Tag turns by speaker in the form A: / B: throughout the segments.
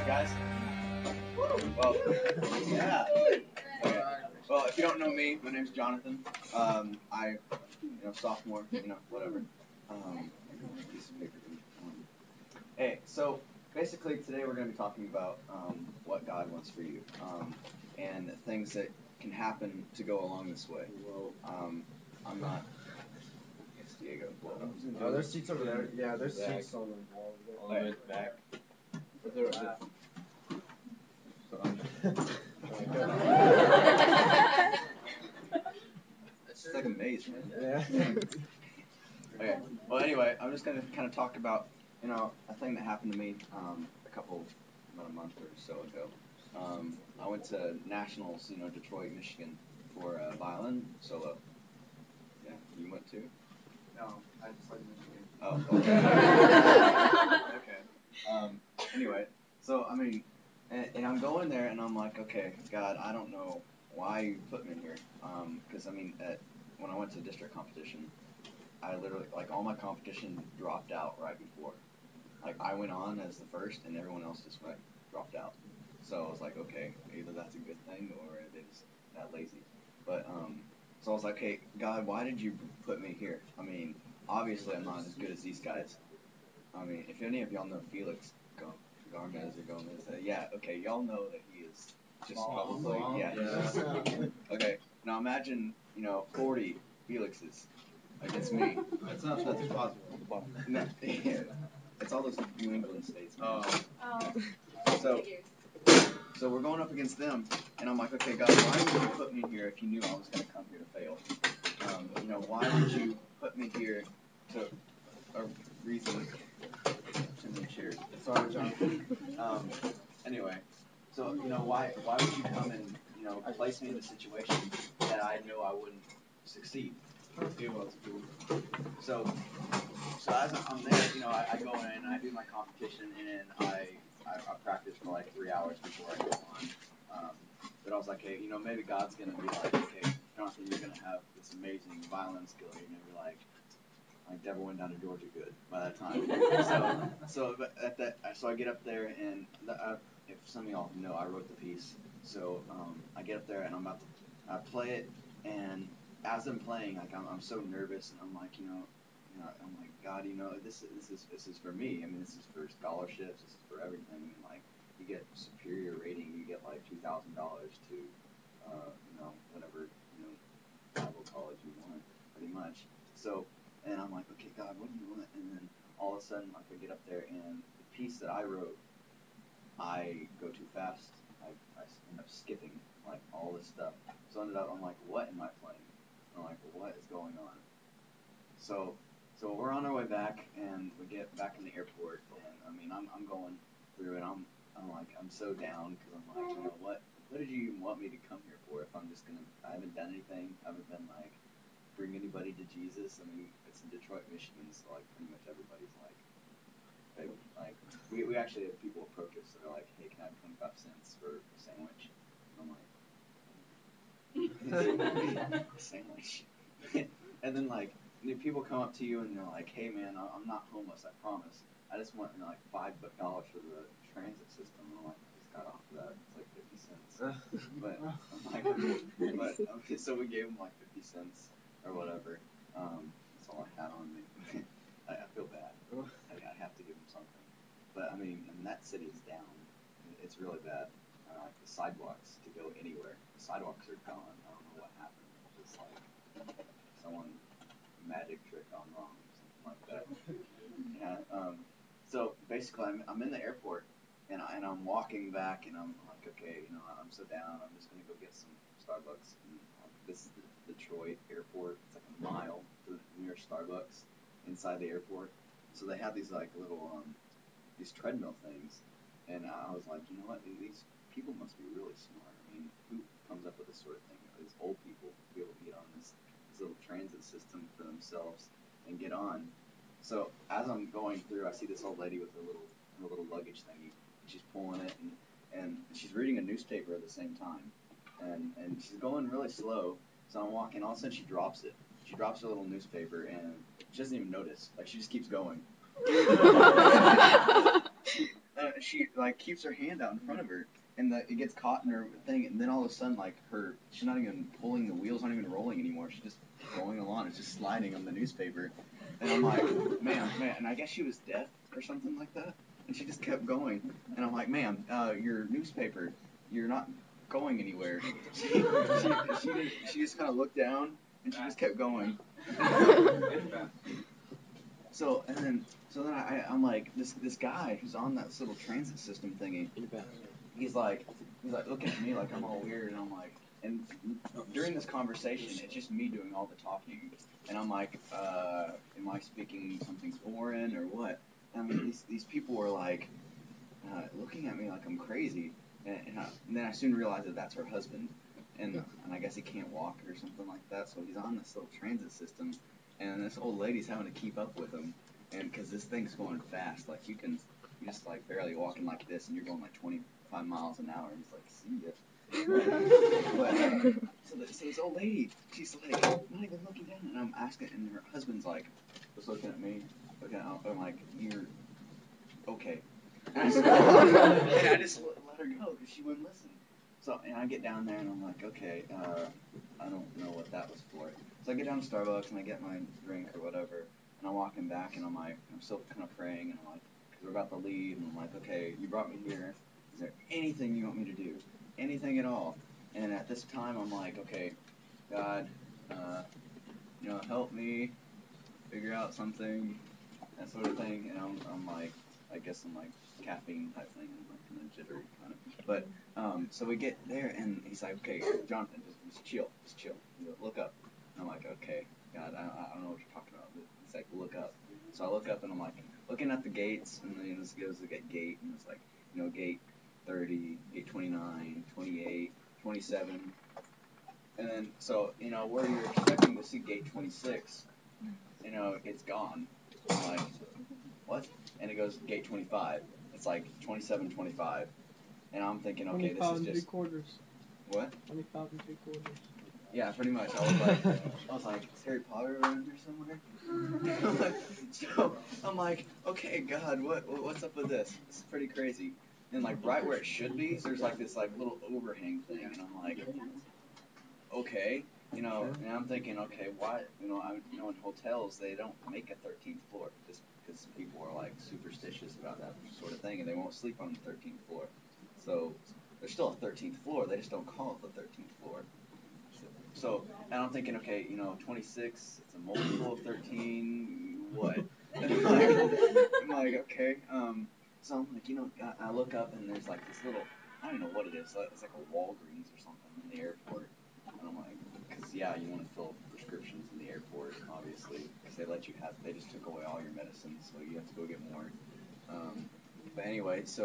A: guys? Well, yeah. Okay. Well, if you don't know me, my name's Jonathan. Sophomore, whatever. Piece of paper. Hey, so basically today we're going to be talking about what God wants for you, and things that can happen to go along this way. I'm not. It's Diego.
B: Oh, there's seats over there. Yeah, there's seats on the wall.
A: All the way back. It's like a maze, man.
B: Yeah.
A: Okay. Well, anyway, I'm just gonna kind of talk about a thing that happened to me about a month or so ago. I went to nationals, Detroit, Michigan, for a violin solo. Yeah, you went too?
B: No, I just like Michigan.
A: Oh, okay. Okay. Anyway, so and I'm going there, and I'm like, okay, God, I don't know why you put me here. Because when I went to district competition, I literally, all my competition dropped out right before. I went on as the first, and everyone else just dropped out. So I was like, okay, either that's a good thing, or they just that lazy. But so I was like, hey, God, why did you put me here? Obviously I'm not as good as these guys. If any of y'all know Felix Gomez, yeah, okay, y'all know that he is just probably, yeah. Okay, now imagine, 40 Felixes against me.
B: That's possible.
A: No, yeah. It's all those New England states.
B: Oh.
A: So we're going up against them, and I'm like, okay, God, why would you put me here if you knew I was going to come here to fail? Why would you put me here to a reason? Cheers.
B: Sorry, John.
A: Anyway, so why would you come and place me in a situation that I know I wouldn't succeed? So as I'm there, I go in, I do my competition, and I practice for like 3 hours before I go on. But I was like, hey, maybe God's gonna be like, okay, Jonathan, you're gonna have this amazing violin skill. You're gonna be like Devil Went Down to Georgia good by that time. So I get up there, and if some of y'all know, I wrote the piece. So I get up there, and I play it, and as I'm playing, I'm so nervous, and I'm like, God, this is for me. This is for scholarships. This is for everything. You get superior rating. You get like $2,000 to, whatever, Bible college you want, pretty much. So, and I'm like, okay, God, what do you want? And then all of a sudden, I get up there, and the piece that I wrote, I go too fast. I end up skipping all this stuff. So I'm like, what am I playing? I'm like, what is going on? So we're on our way back, and we get back in the airport, and I'm going through it. I'm so down, because I'm like, what did you even want me to come here for if I haven't done anything, I haven't been bring anybody to Jesus. It's in Detroit, Michigan, so pretty much everybody's we actually have people approach us that are like, hey, can I have 25 cents for a sandwich? And I'm like, sandwich. And then people come up to you, and they're like, hey man, I'm not homeless, I promise. I just want $5 for the transit system. And I'm like, I just got off of that. It's like 50 cents. But I'm like, so we gave him 50 cents or whatever. That's all I had on me. I feel bad. I have to give him something. But and that city is down. It's really bad. The sidewalks to go anywhere. The sidewalks are gone. I don't know what happened. It's just someone magic trick gone wrong or something like that. Yeah. So basically, I'm in the airport, and I'm walking back, and I'm like, okay, I'm so down. I'm just gonna go get some Starbucks. And this is the Detroit airport. It's like a mile to the nearest Starbucks inside the airport. So they have these little these treadmill things, and I was like, you know what? These people must be really smart. Who comes up with this sort of thing? These old people to be able to get on this little transit system for themselves and get on. So as I'm going through, I see this old lady with her little luggage thingy. She's pulling it, and she's reading a newspaper at the same time, and she's going really slow. So I'm walking, all of a sudden she drops it. She drops her little newspaper, and she doesn't even notice. She just keeps going. she like keeps her hand out in front of her, and it gets caught in her thing, and then all of a sudden, like she's not even pulling, the wheels aren't even rolling anymore. She's just going along. It's just sliding on the newspaper, and I'm like, man, and I guess she was deaf or something like that, and she just kept going, and I'm like, ma'am, your newspaper, you're not going anywhere. She just kind of looked down, and she just kept going. So then I'm like, this guy who's on that little transit system thingy, he's like looking at me like I'm all weird, and I'm like, and during this conversation, it's just me doing all the talking, and I'm like, am I speaking something foreign or what? I mean, these people were like looking at me like I'm crazy, and then I soon realized that that's her husband, and I guess he can't walk or something like that, so he's on this little transit system, and this old lady's having to keep up with him, and because this thing's going fast, like you just like barely walking like this, and you're going like 25 miles an hour, and he's like, see ya. So this old lady, she's like not even looking down, and I'm asking, and her husband's like, just looking at me, I'm like, you're okay. And I just let her go because she wouldn't listen. So, and I get down there and I'm like, okay, I don't know what that was for. So I get down to Starbucks and I get my drink or whatever, and I'm walking back and I'm still kind of praying, and I'm like, because we're about to leave, and I'm like, okay, you brought me here. Is there anything you want me to do? Anything at all? And at this time I'm like, okay, God, help me figure out something, that sort of thing. And I'm like, I guess I'm like caffeine type thing. I'm like kind of jittery kind of. But so we get there and he's like, okay, Jonathan, just chill. He's like, look up. And I'm like, okay, God, I don't know what you're talking about. But he's like, look up. So I look up and I'm like looking at the gates, and then this goes to get gate, and it's like, gate 30, gate 29, 28, 27. And then so where you're expecting to see gate 26, it's gone. I'm like, what? And it goes gate 25. It's like 27, 25. And I'm thinking, okay, this is just...
C: 25 3/4.
A: What?
C: 25 3/4.
A: Yeah, pretty much. I was like, is Harry Potter around here somewhere? So I'm like, okay, God, what's up with this? This is pretty crazy. And like right where it should be, there's like this like little overhang thing, and I'm like, okay. And I'm thinking, okay, why? In hotels they don't make a 13th floor just because people are like superstitious about that sort of thing, and they won't sleep on the 13th floor. So there's still a 13th floor. They just don't call it the 13th floor. So, and I'm thinking, okay, 26, it's a multiple of 13. What? And I'm like, okay. So I'm like, I look up and there's like this little, I don't know what it is. It's like a Walgreens or something in the airport. And I'm like, because you want to fill prescriptions in the airport, obviously, because they just took away all your medicines, so you have to go get more. But anyway, so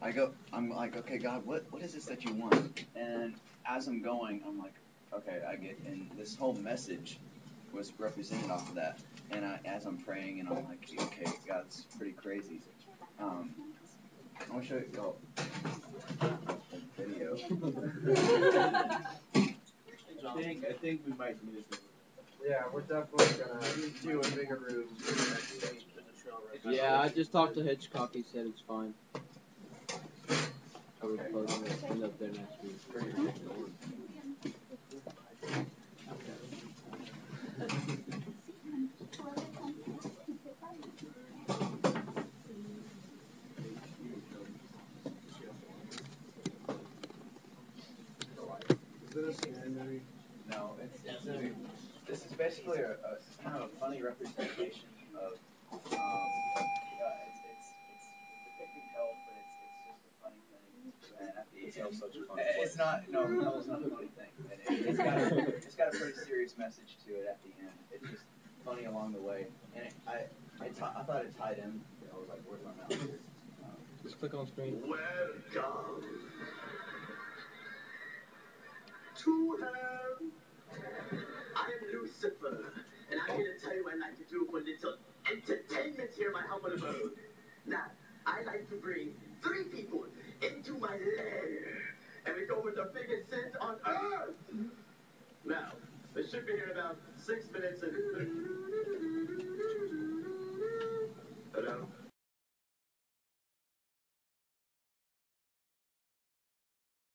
A: I'm like, okay, God, what is this that you want? And as I'm going, I'm like, okay, and this whole message was represented off of that. And as I'm praying, and I'm like, okay, God, it's pretty crazy. I want to show you a video.
B: I think we might need it. Yeah, we're definitely gonna do a bigger room for the next stage for the trail run.
C: Yeah, I just talked to Hitchcock. He said it's fine. So we're closing it. End up there next week.
B: Is it a scary movie?
A: No, this is basically a kind of a funny representation of it's depicting hell, but it's just a funny thing. And at the end,
D: Such a funny
A: it's not hell's not a funny thing. And it's got a pretty serious message to it at the end. It's just funny along the way, and I thought it tied in. I was like, where's my mouse here?
C: Just click on screen.
D: Welcome to hell. I am Lucifer, and I'm here to tell you what I like to do for a little entertainment here in my humble abode. Now, I like to bring 3 people into my lair, and we go with the biggest sins on earth. Now, they should be here in about 6 minutes and